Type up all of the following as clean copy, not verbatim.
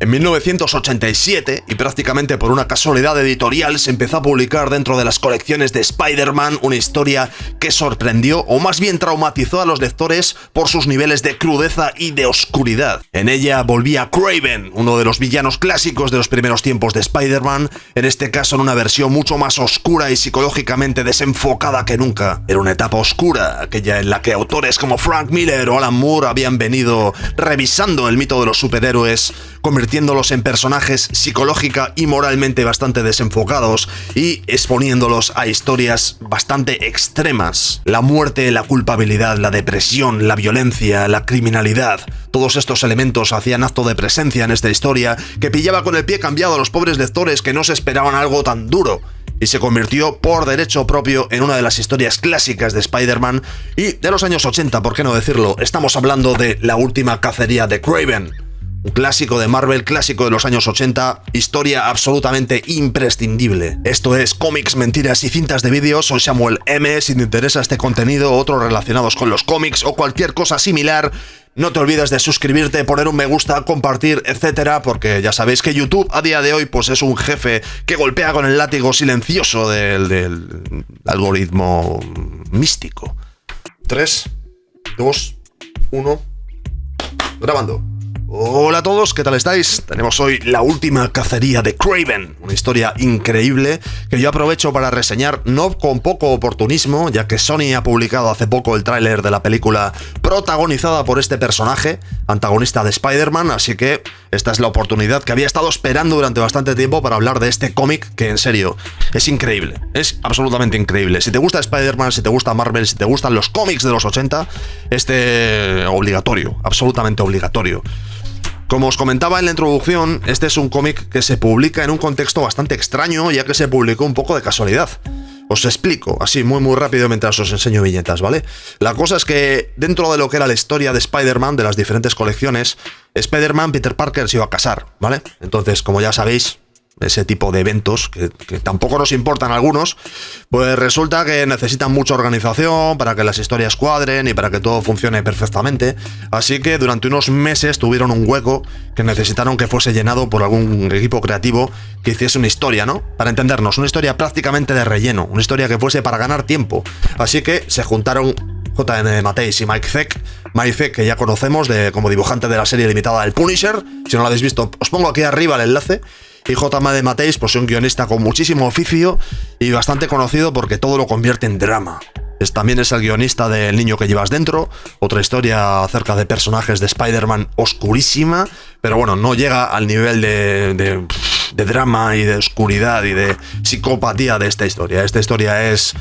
En 1987, y prácticamente por una casualidad editorial, se empezó a publicar dentro de las colecciones de Spider-Man una historia que sorprendió, o más bien traumatizó a los lectores por sus niveles de crudeza y de oscuridad. En ella volvía Kraven, uno de los villanos clásicos de los primeros tiempos de Spider-Man, en este caso en una versión mucho más oscura y psicológicamente desenfocada que nunca. Era una etapa oscura, aquella en la que autores como Frank Miller o Alan Moore habían venido revisando el mito de los superhéroes, convirtiéndolos en personajes psicológica y moralmente bastante desenfocados y exponiéndolos a historias bastante extremas. La muerte, la culpabilidad, la depresión, la violencia, la criminalidad, todos estos elementos hacían acto de presencia en esta historia que pillaba con el pie cambiado a los pobres lectores que no se esperaban algo tan duro, y se convirtió por derecho propio en una de las historias clásicas de Spider-Man y de los años 80, ¿por qué no decirlo? Estamos hablando de La última cacería de Kraven. Un clásico de Marvel, clásico de los años 80, historia absolutamente imprescindible. Esto es Cómics, Mentiras y Cintas de Vídeo. Soy Samuel M. Si te interesa este contenido o otros relacionados con los cómics o cualquier cosa similar, no te olvides de suscribirte, poner un me gusta, compartir, etcétera, porque ya sabéis que YouTube a día de hoy pues es un jefe que golpea con el látigo silencioso del algoritmo místico. 3, 2, 1, grabando. Hola a todos, ¿qué tal estáis? Tenemos hoy La última cacería de Kraven, una historia increíble que yo aprovecho para reseñar, no con poco oportunismo, ya que Sony ha publicado hace poco el tráiler de la película protagonizada por este personaje, antagonista de Spider-Man, así que esta es la oportunidad que había estado esperando durante bastante tiempo para hablar de este cómic que, en serio, es increíble, es absolutamente increíble. Si te gusta Spider-Man, si te gusta Marvel, si te gustan los cómics de los 80, obligatorio, absolutamente obligatorio. Como os comentaba en la introducción, este es un cómic que se publica en un contexto bastante extraño, ya que se publicó un poco de casualidad. Os explico, así muy rápido mientras os enseño viñetas, ¿vale? La cosa es que dentro de lo que era la historia de Spider-Man, de las diferentes colecciones, Spider-Man, Peter Parker se iba a casar, ¿vale? Entonces, como ya sabéis, ese tipo de eventos que tampoco nos importan a algunos, pues resulta que necesitan mucha organización para que las historias cuadren y para que todo funcione perfectamente, así que durante unos meses tuvieron un hueco que necesitaron que fuese llenado por algún equipo creativo que hiciese una historia, ¿no? Para entendernos, una historia prácticamente de relleno, una historia que fuese para ganar tiempo, así que se juntaron J.M. Matthijs y Mike Zeck. Mike Zeck, que ya conocemos como dibujante de la serie limitada del Punisher, si no lo habéis visto, os pongo aquí arriba el enlace. Y J.M. Matthijs, pues un guionista con muchísimo oficio y bastante conocido porque todo lo convierte en drama. También es el guionista de El niño que llevas dentro, otra historia acerca de personajes de Spider-Man oscurísima, pero bueno, no llega al nivel de drama y de oscuridad y de psicopatía de esta historia. Esta historia es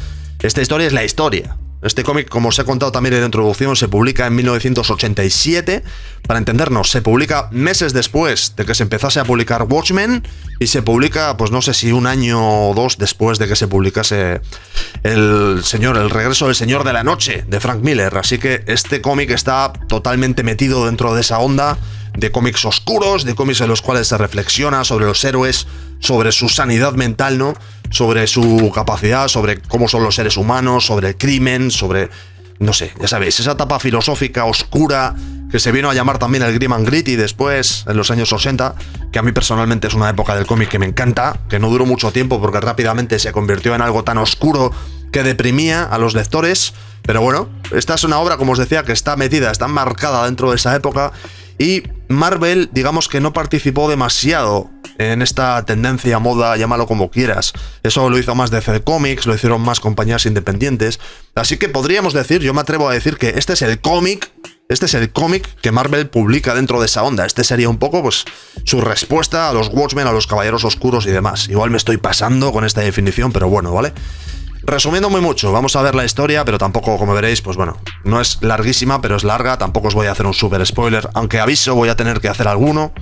la historia. Este cómic, como os he contado también en la introducción, se publica en 1987. Para entendernos, se publica meses después de que se empezase a publicar Watchmen y se publica, pues no sé si un año o dos después de que se publicase el regreso del Señor de la Noche de Frank Miller. Así que este cómic está totalmente metido dentro de esa onda de cómics oscuros, de cómics en los cuales se reflexiona sobre los héroes, sobre su sanidad mental, ¿no? Sobre su capacidad, sobre cómo son los seres humanos, sobre el crimen, sobre, no sé, ya sabéis, esa etapa filosófica oscura que se vino a llamar también el Grim and Gritty después, en los años 80, que a mí personalmente es una época del cómic que me encanta, que no duró mucho tiempo porque rápidamente se convirtió en algo tan oscuro que deprimía a los lectores, pero bueno, esta es una obra, como os decía, que está metida, está marcada dentro de esa época. Y Marvel, digamos que no participó demasiado en esta tendencia, moda, llámalo como quieras. Eso lo hizo más DC Comics, lo hicieron más compañías independientes. Así que podríamos decir, yo me atrevo a decir que este es el cómic que Marvel publica dentro de esa onda. Este sería un poco, pues, su respuesta a los Watchmen, a los Caballeros Oscuros y demás. Igual me estoy pasando con esta definición, pero bueno, ¿vale? Resumiendo muy mucho, vamos a ver la historia, pero tampoco, como veréis, pues bueno, no es larguísima, pero es larga, tampoco os voy a hacer un super spoiler, aunque aviso, voy a tener que hacer alguno,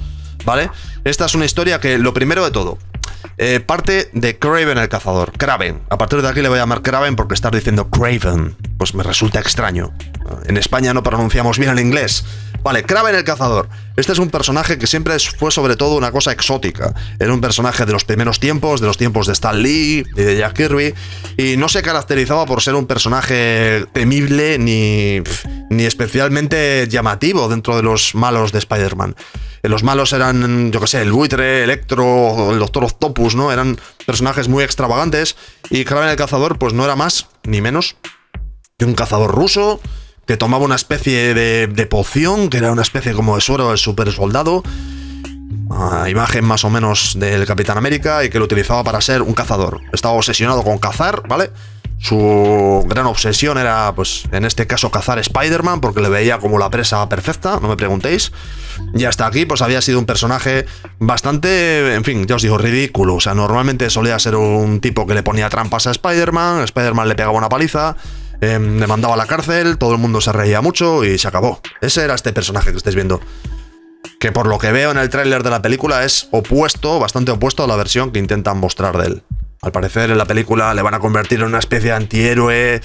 ¿vale? Esta es una historia que, lo primero de todo, parte de Kraven el cazador, Kraven. A partir de aquí le voy a llamar Kraven porque estar diciendo Kraven, pues me resulta extraño. En España no pronunciamos bien el inglés. Vale, Kraven el cazador. Este es un personaje que siempre fue sobre todo una cosa exótica. Era un personaje de los primeros tiempos, de los tiempos de Stan Lee y de Jack Kirby, y no se caracterizaba por ser un personaje temible ni especialmente llamativo dentro de los malos de Spider-Man. Los malos eran, yo que sé, el buitre, Electro, el Doctor Octopus, ¿no? Eran personajes muy extravagantes. Y Kraven el cazador, pues no era más ni menos que un cazador ruso que tomaba una especie de poción, que era una especie como de suero del super soldado, imagen más o menos del Capitán América, y que lo utilizaba para ser un cazador. Estaba obsesionado con cazar, ¿vale? Su gran obsesión era, pues, en este caso, cazar Spider-Man, porque le veía como la presa perfecta, no me preguntéis. Y hasta aquí, pues, había sido un personaje bastante, en fin, ya os digo, ridículo. O sea, normalmente solía ser un tipo que le ponía trampas a Spider-Man le pegaba una paliza, le mandaba a la cárcel, todo el mundo se reía mucho y se acabó. Ese era este personaje que estáis viendo, que por lo que veo en el tráiler de la película es opuesto, bastante opuesto a la versión que intentan mostrar de él. Al parecer en la película le van a convertir en una especie de antihéroe,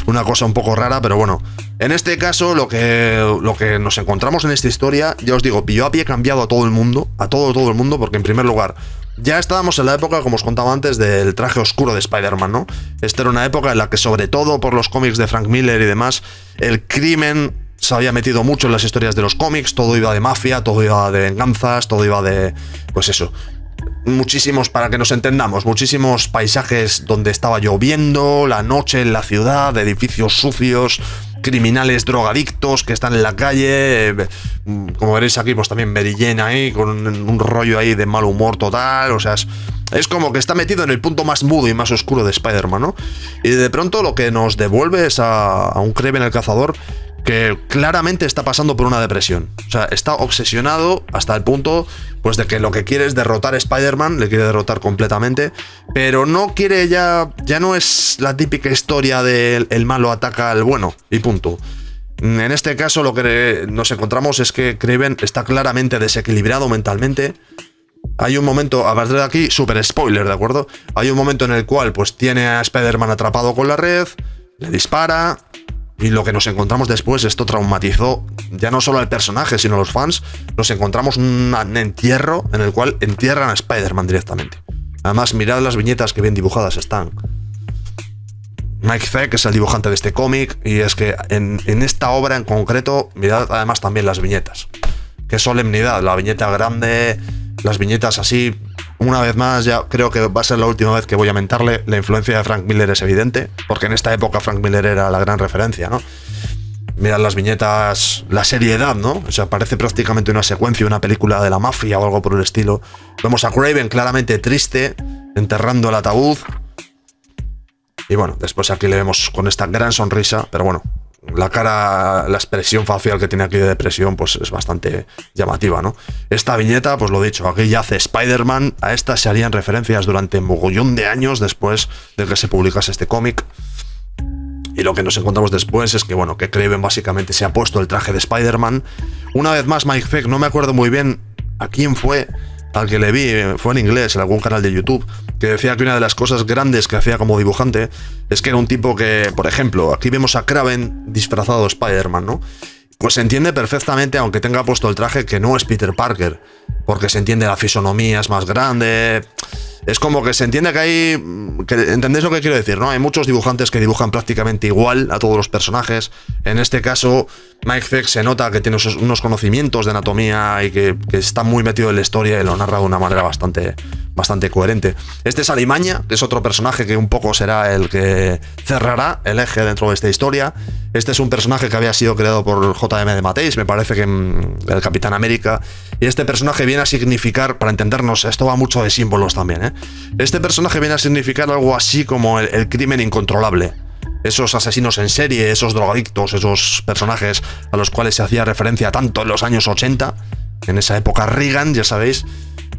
una cosa un poco rara, pero bueno. En este caso, lo que nos encontramos en esta historia, ya os digo, pilló a pie cambiado a todo el mundo, todo el mundo, porque en primer lugar, ya estábamos en la época, como os contaba antes, del traje oscuro de Spider-Man, ¿no? Esta era una época en la que, sobre todo por los cómics de Frank Miller y demás, el crimen se había metido mucho en las historias de los cómics, todo iba de mafia, todo iba de venganzas, todo iba de... pues eso. Muchísimos, para que nos entendamos, muchísimos paisajes donde estaba lloviendo, la noche en la ciudad, edificios sucios, criminales drogadictos que están en la calle, como veréis aquí, pues también Mary Jane ahí, con un rollo ahí de mal humor total, o sea, es como que está metido en el punto más mudo y más oscuro de Spider-Man, ¿no? Y de pronto lo que nos devuelve es a un Kraven el cazador que claramente está pasando por una depresión. O sea, está obsesionado hasta el punto, pues, de que lo que quiere es derrotar a Spider-Man, le quiere derrotar completamente, pero no quiere ya no es la típica historia de el malo ataca al bueno, y punto. En este caso lo que nos encontramos es que Kraven está claramente desequilibrado mentalmente. Hay un momento, a partir de aquí, súper spoiler, ¿de acuerdo? Hay un momento en el cual, pues, tiene a Spider-Man atrapado con la red, le dispara... Y lo que nos encontramos después, esto traumatizó ya no solo al personaje, sino a los fans. Nos encontramos un entierro en el cual entierran a Spider-Man directamente. Además, mirad las viñetas que bien dibujadas están. Mike Zeck es el dibujante de este cómic, y es que en esta obra en concreto, mirad además también las viñetas. Qué solemnidad, la viñeta grande, las viñetas así. Una vez más, ya creo que va a ser la última vez que voy a mentarle. La influencia de Frank Miller es evidente, porque en esta época Frank Miller era la gran referencia, ¿no? Mirad las viñetas, la seriedad, ¿no? O sea, parece prácticamente una secuencia, una película de la mafia o algo por el estilo. Vemos a Kraven claramente triste, enterrando el ataúd. Y bueno, después aquí le vemos con esta gran sonrisa, pero bueno, la cara, la expresión facial que tiene aquí de depresión, pues es bastante llamativa, ¿no? Esta viñeta, pues lo dicho, aquí ya hace Spider-Man, a esta se harían referencias durante un mogollón de años después de que se publicase este cómic. Y lo que nos encontramos después es que, bueno, que Kraven básicamente se ha puesto el traje de Spider-Man. Una vez más, Mike Zeck, no me acuerdo muy bien a quién fue, al que le vi, fue en inglés, en algún canal de YouTube, que decía que una de las cosas grandes que hacía como dibujante es que era un tipo que, por ejemplo, aquí vemos a Kraven disfrazado de Spider-Man, ¿no? Pues se entiende perfectamente, aunque tenga puesto el traje, que no es Peter Parker, porque se entiende la fisonomía es más grande. Es como que se entiende que hay... ¿entendéis lo que quiero decir, no? Hay muchos dibujantes que dibujan prácticamente igual a todos los personajes. En este caso, Mike Zeck se nota que tiene unos conocimientos de anatomía y que está muy metido en la historia y lo narra de una manera bastante coherente. Este es Alimaña, que es otro personaje que un poco será el que cerrará el eje dentro de esta historia. Este es un personaje que había sido creado por J.M. DeMatteis, me parece que el Capitán América. Y este personaje viene a significar, para entendernos, esto va mucho de símbolos también, ¿eh? Este personaje viene a significar algo así como el crimen incontrolable. Esos asesinos en serie, esos drogadictos, esos personajes a los cuales se hacía referencia tanto en los años 80, en esa época Reagan, ya sabéis.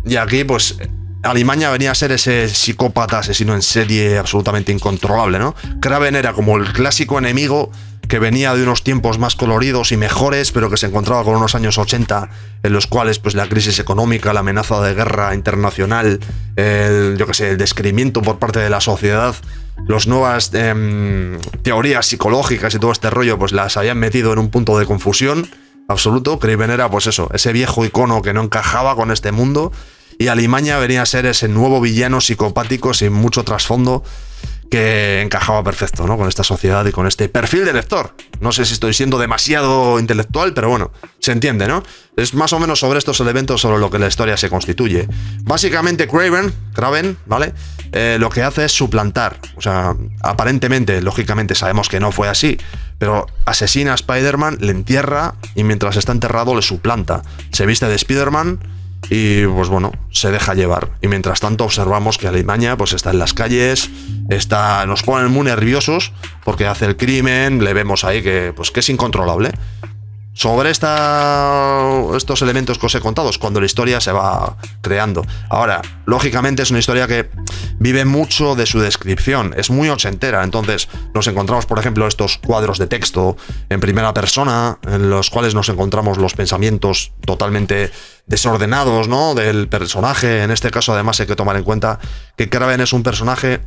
Y aquí, pues, Alimaña venía a ser ese psicópata, asesino en serie absolutamente incontrolable, ¿no? Kraven era como el clásico enemigo que venía de unos tiempos más coloridos y mejores, pero que se encontraba con unos años 80 en los cuales, pues, la crisis económica, la amenaza de guerra internacional, el descreimiento por parte de la sociedad, las nuevas teorías psicológicas y todo este rollo, pues las habían metido en un punto de confusión absoluto. Kraven era, pues eso, ese viejo icono que no encajaba con este mundo, y Alimaña venía a ser ese nuevo villano psicopático sin mucho trasfondo que encajaba perfecto, ¿no? Con esta sociedad y con este perfil de lector. No sé si estoy siendo demasiado intelectual, pero bueno, se entiende, ¿no? Es más o menos sobre estos elementos sobre lo que la historia se constituye. Básicamente Kraven, ¿vale? Lo que hace es suplantar. O sea, aparentemente, lógicamente sabemos que no fue así, pero asesina a Spider-Man, le entierra y mientras está enterrado le suplanta. Se viste de Spider-Man y pues bueno, se deja llevar. Y mientras tanto observamos que Alimaña pues está en las calles, nos ponen muy nerviosos porque hace el crimen, le vemos ahí que es incontrolable. Sobre estos elementos que os he contado es cuando la historia se va creando. Ahora, lógicamente es una historia que vive mucho de su descripción, es muy ochentera, entonces nos encontramos, por ejemplo, estos cuadros de texto en primera persona, en los cuales nos encontramos los pensamientos totalmente desordenados, ¿no?, del personaje. En este caso, además, hay que tomar en cuenta que Kraven es un personaje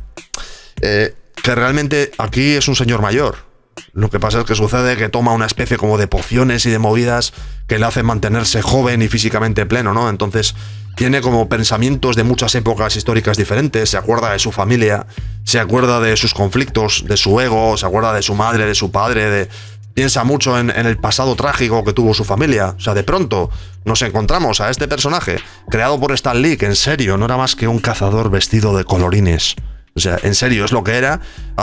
que realmente aquí es un señor mayor. Lo que pasa es que sucede que toma una especie como de pociones y de movidas que le hacen mantenerse joven y físicamente pleno, ¿no? Entonces tiene como pensamientos de muchas épocas históricas diferentes, se acuerda de su familia, se acuerda de sus conflictos, de su ego, se acuerda de su madre, de su padre, piensa mucho en el pasado trágico que tuvo su familia. O sea, de pronto nos encontramos a este personaje creado por Stan Lee, que en serio no era más que un cazador vestido de colorines. O sea, en serio, es lo que era.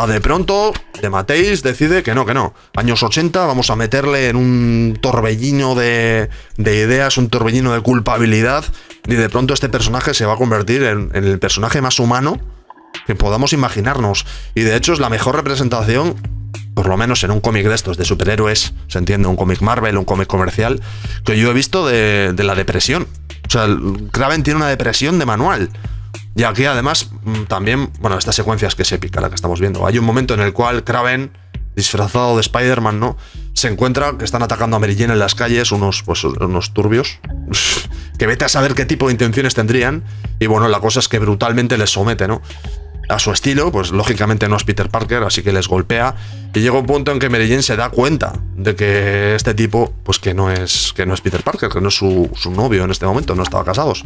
De pronto, de Mateis decide que no. Años 80, vamos a meterle en un torbellino de ideas, un torbellino de culpabilidad. Y de pronto este personaje se va a convertir en el personaje más humano que podamos imaginarnos. Y de hecho es la mejor representación, por lo menos en un cómic de estos, de superhéroes, se entiende, un cómic Marvel, un cómic comercial, que yo he visto de la depresión. O sea, Kraven tiene una depresión de manual. Y aquí además también, bueno, esta secuencia es que es épica la que estamos viendo. Hay un momento en el cual Kraven, disfrazado de Spider-Man, ¿no?, se encuentra que están atacando a Mary Jane en las calles, unos turbios, que vete a saber qué tipo de intenciones tendrían. Y bueno, la cosa es que brutalmente les somete, ¿no?, a su estilo. Pues lógicamente no es Peter Parker, así que les golpea. Y llega un punto en que Mary Jane se da cuenta de que este tipo, pues que no es Peter Parker, que no es su novio en este momento, no estaban casados.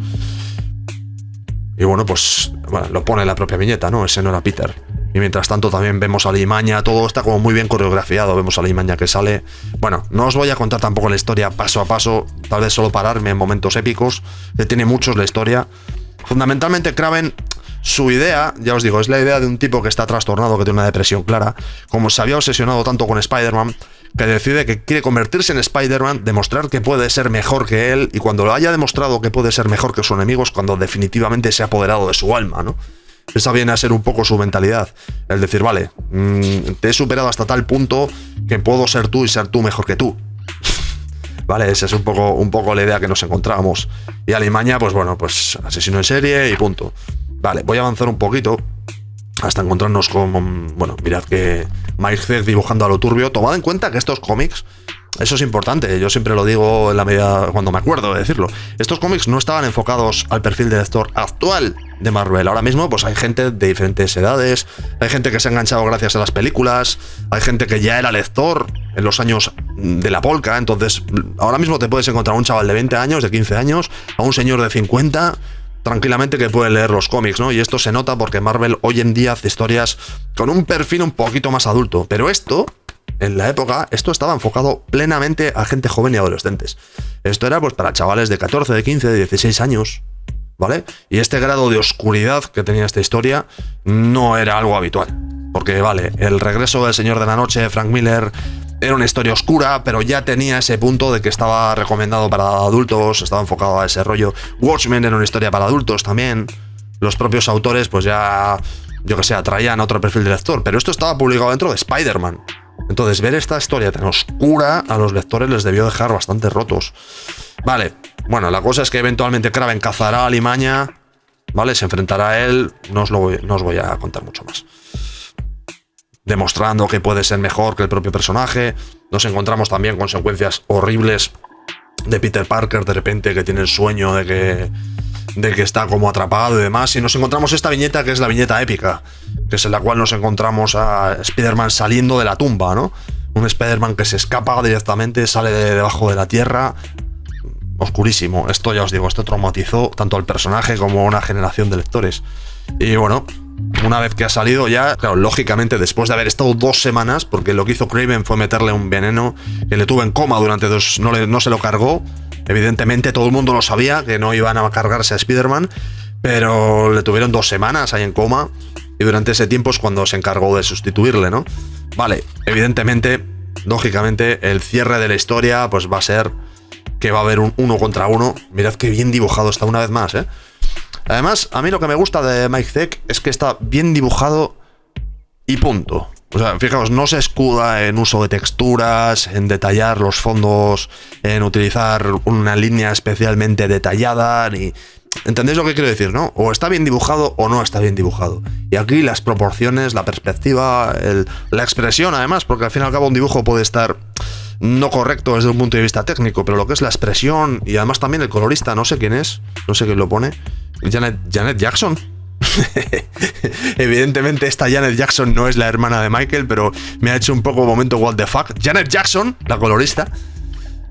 Y bueno, pues lo pone en la propia viñeta, ¿no? Ese no era Peter. Y mientras tanto también vemos a Alimaña, todo está como muy bien coreografiado, vemos a Alimaña que sale. Bueno, no os voy a contar tampoco la historia paso a paso, tal vez solo pararme en momentos épicos, que tiene muchos la historia. Fundamentalmente Kraven, su idea, ya os digo, es la idea de un tipo que está trastornado, que tiene una depresión clara, como se había obsesionado tanto con Spider-Man, que decide que quiere convertirse en Spider-Man, demostrar que puede ser mejor que él, y cuando lo haya demostrado que puede ser mejor que sus enemigos, cuando definitivamente se ha apoderado de su alma, ¿no? Esa viene a ser un poco su mentalidad, el decir, vale, te he superado hasta tal punto que puedo ser tú y ser tú mejor que tú. Vale, esa es un poco la idea que nos encontramos. Y Alimaña, pues bueno, pues asesino en serie y punto. Vale, voy a avanzar un poquito hasta encontrarnos con... Bueno, mirad que Mike Zeck dibujando a lo turbio. Tomad en cuenta que estos cómics, eso es importante, yo siempre lo digo en la medida cuando me acuerdo de decirlo. Estos cómics no estaban enfocados al perfil de lector actual de Marvel. Ahora mismo pues hay gente de diferentes edades, hay gente que se ha enganchado gracias a las películas, hay gente que ya era lector en los años de la polka. Entonces ahora mismo te puedes encontrar a un chaval de 20 años, de 15 años, a un señor de 50... tranquilamente, que puede leer los cómics, ¿no? Y esto se nota porque Marvel hoy en día hace historias con un perfil un poquito más adulto. Pero esto, en la época, esto estaba enfocado plenamente a gente joven y adolescentes. Esto era pues para chavales de 14, de 15, de 16 años, ¿vale? Y este grado de oscuridad que tenía esta historia no era algo habitual. Porque, vale, el regreso del Señor de la Noche, Frank Miller, era una historia oscura, pero ya tenía ese punto de que estaba recomendado para adultos, estaba enfocado a ese rollo. Watchmen era una historia para adultos también. Los propios autores, pues ya, yo que sé, atraían a otro perfil de lector. Pero esto estaba publicado dentro de Spider-Man. Entonces, ver esta historia tan oscura a los lectores les debió dejar bastante rotos. Vale, bueno, la cosa es que eventualmente Kraven cazará a Alimaña, ¿vale? Se enfrentará a él, no os voy a contar mucho más. Demostrando que puede ser mejor que el propio personaje. Nos encontramos también con secuencias horribles de Peter Parker, de repente, que tiene el sueño de que está como atrapado y demás. Y nos encontramos esta viñeta, que es la viñeta épica, que es en la cual nos encontramos a Spider-Man saliendo de la tumba, ¿no? Un Spider-Man que se escapa directamente, sale de debajo de la tierra. Oscurísimo. Esto, ya os digo, esto traumatizó tanto al personaje como a una generación de lectores. Y bueno, una vez que ha salido ya, claro, lógicamente después de haber estado 2 semanas, porque lo que hizo Kraven fue meterle un veneno que le tuvo en coma durante 2, no se lo cargó. Evidentemente todo el mundo lo sabía, que no iban a cargarse a Spider-Man, pero le tuvieron 2 semanas ahí en coma, y durante ese tiempo es cuando se encargó de sustituirle, ¿no? Vale, evidentemente, lógicamente, el cierre de la historia pues va a ser que va a haber un 1 contra 1. Mirad qué bien dibujado está una vez más, ¿eh? Además, a mí lo que me gusta de Mike Zeck es que está bien dibujado y punto. O sea, fijaos, no se escuda en uso de texturas, en detallar los fondos, en utilizar una línea especialmente detallada, ni... ¿Entendéis lo que quiero decir, no? O está bien dibujado o no está bien dibujado. Y aquí las proporciones, la perspectiva, la expresión, además, porque al fin y al cabo un dibujo puede estar no correcto desde un punto de vista técnico, pero lo que es la expresión y además también el colorista, no sé quién es, no sé quién lo pone. Janet Jackson. Evidentemente esta Janet Jackson no es la hermana de Michael, pero me ha hecho un poco momento what the fuck. Janet Jackson, la colorista.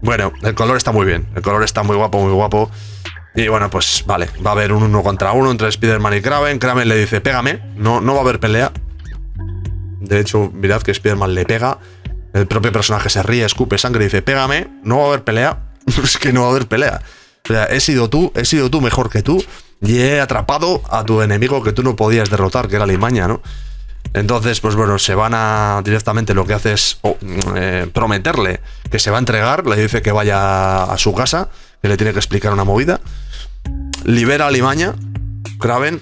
Bueno, el color está muy bien, el color está muy guapo, muy guapo. Y bueno, pues vale, va a haber un 1 contra 1 entre Spider-Man y Kraven. Kraven le dice, pégame, no va a haber pelea. De hecho, mirad que Spider-Man le pega. El propio personaje se ríe, escupe sangre y dice, pégame, no va a haber pelea. Es que no va a haber pelea. O sea, he sido tú mejor que tú, y he atrapado a tu enemigo que tú no podías derrotar, que era Limaña, ¿no? Entonces, pues bueno, se van a... Directamente lo que hace es prometerle que se va a entregar. Le dice que vaya a su casa, que le tiene que explicar una movida. Libera a Limaña, Kraven.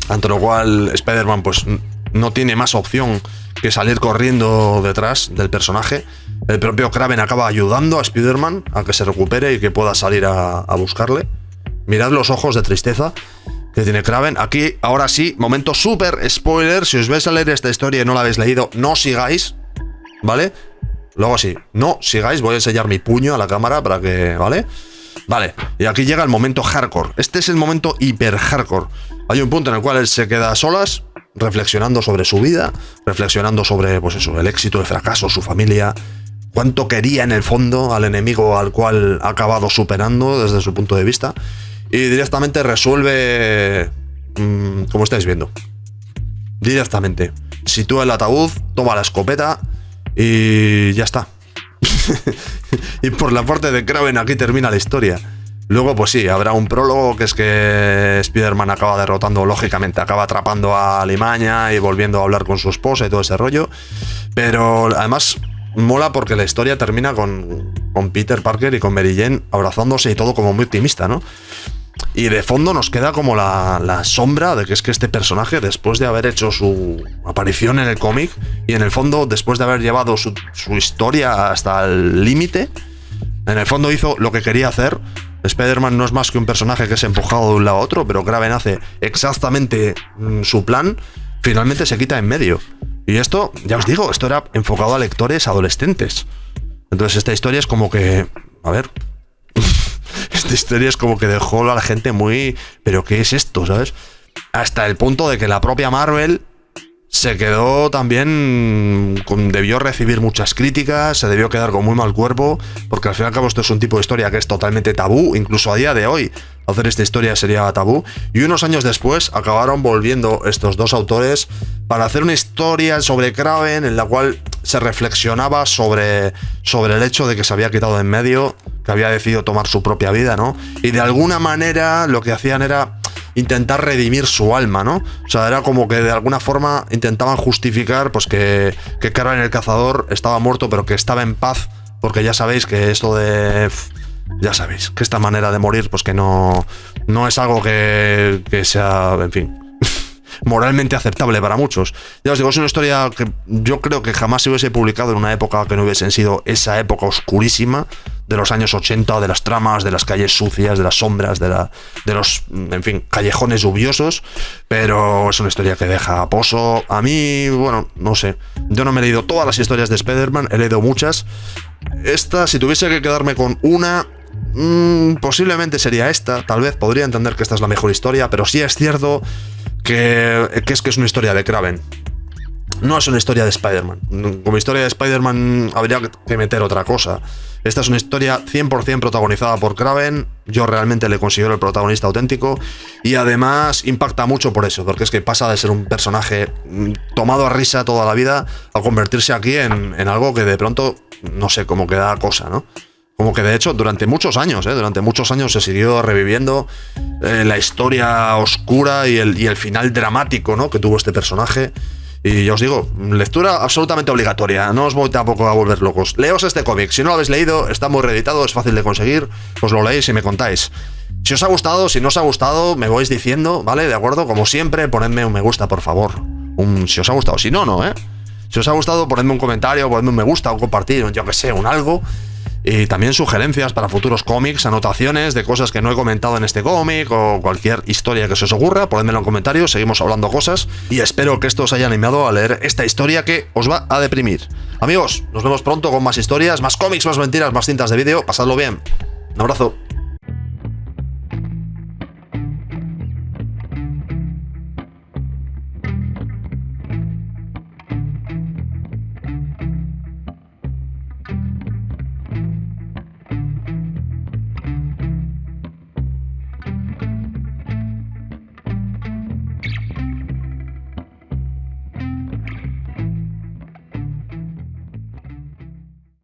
Ante lo cual Spider-Man pues no tiene más opción que salir corriendo detrás del personaje. El propio Kraven acaba ayudando a Spider-Man a que se recupere y que pueda salir a buscarle. Mirad los ojos de tristeza que tiene Kraven. Aquí, ahora sí, momento súper spoiler. Si os vais a leer esta historia y no la habéis leído, no sigáis, ¿vale? Luego sí, no sigáis. Voy a enseñar mi puño a la cámara para que... ¿Vale? Vale, y aquí llega el momento hardcore. Este es el momento hiper hardcore. Hay un punto en el cual él se queda a solas, reflexionando sobre su vida, reflexionando sobre, pues eso, el éxito, el fracaso, su familia, cuánto quería en el fondo al enemigo al cual ha acabado superando desde su punto de vista, y directamente resuelve, como estáis viendo, directamente sitúa el ataúd, toma la escopeta y ya está. Y por la parte de Kraven aquí termina la historia. Luego pues sí, habrá un prólogo, que es que Spider-Man acaba derrotando, lógicamente, acaba atrapando a Limaña y volviendo a hablar con su esposa y todo ese rollo. Pero además mola porque la historia termina con Peter Parker y con Mary Jane abrazándose y todo como muy optimista, ¿no? Y de fondo nos queda como la sombra de que es que este personaje, después de haber hecho su aparición en el cómic y en el fondo, después de haber llevado su historia hasta el límite, en el fondo hizo lo que quería hacer. Spider-Man no es más que un personaje que es empujado de un lado a otro, pero Kraven hace exactamente su plan, finalmente se quita en medio. Y esto, ya os digo, esto era enfocado a lectores adolescentes. Entonces esta historia es como que... A ver... Esta historia es como que dejó a la gente muy... ¿Pero qué es esto, sabes? Hasta el punto de que la propia Marvel se quedó también... Debió recibir muchas críticas, se debió quedar con muy mal cuerpo, porque al fin y al cabo esto es un tipo de historia que es totalmente tabú, incluso a día de hoy hacer esta historia sería tabú. Y unos años después acabaron volviendo estos dos autores para hacer una historia sobre Kraven en la cual se reflexionaba sobre el hecho de que se había quitado de en medio, que había decidido tomar su propia vida, ¿no? Y de alguna manera lo que hacían era intentar redimir su alma, ¿no? O sea, era como que de alguna forma intentaban justificar pues que Kraven el cazador estaba muerto, pero que estaba en paz, porque ya sabéis que esto de... Ya sabéis, que esta manera de morir, pues que no es algo que sea, en fin, moralmente aceptable para muchos. Ya os digo, es una historia que yo creo que jamás se hubiese publicado en una época que no hubiesen sido esa época oscurísima de los años 80, de las tramas, de las calles sucias, de las sombras, de los, en fin, callejones lluviosos, pero es una historia que deja pozo. A mí, bueno, no sé, yo no me he leído todas las historias de Spider-Man, he leído muchas. Esta, si tuviese que quedarme con una... posiblemente sería esta. Tal vez podría entender que esta es la mejor historia, pero sí es cierto que es una historia de Kraven. No es una historia de Spider-Man. Como historia de Spider-Man habría que meter otra cosa. Esta es una historia 100% protagonizada por Kraven, Yo realmente le considero el protagonista auténtico y además impacta mucho por eso, porque es que pasa de ser un personaje tomado a risa toda la vida a convertirse aquí en algo que de pronto, no sé, como que da cosa, ¿no? Como que de hecho durante muchos años se siguió reviviendo la historia oscura y el final dramático, ¿no?, que tuvo este personaje. Y ya os digo, lectura absolutamente obligatoria, no os voy tampoco a volver locos. Leos este cómic, si no lo habéis leído, está muy reeditado, es fácil de conseguir, os lo leéis y me contáis. Si os ha gustado, si no os ha gustado, me vais diciendo, ¿vale? De acuerdo, como siempre, ponedme un me gusta, por favor. Si os ha gustado, si no, no, ¿eh? Si os ha gustado, ponedme un comentario, ponedme un me gusta, un compartir, yo que sé, un algo. Y también sugerencias para futuros cómics, anotaciones de cosas que no he comentado en este cómic o cualquier historia que se os ocurra, ponedmelo en comentarios, seguimos hablando cosas y espero que esto os haya animado a leer esta historia que os va a deprimir. Amigos, nos vemos pronto con más historias, más cómics, más mentiras, más cintas de vídeo, pasadlo bien. Un abrazo.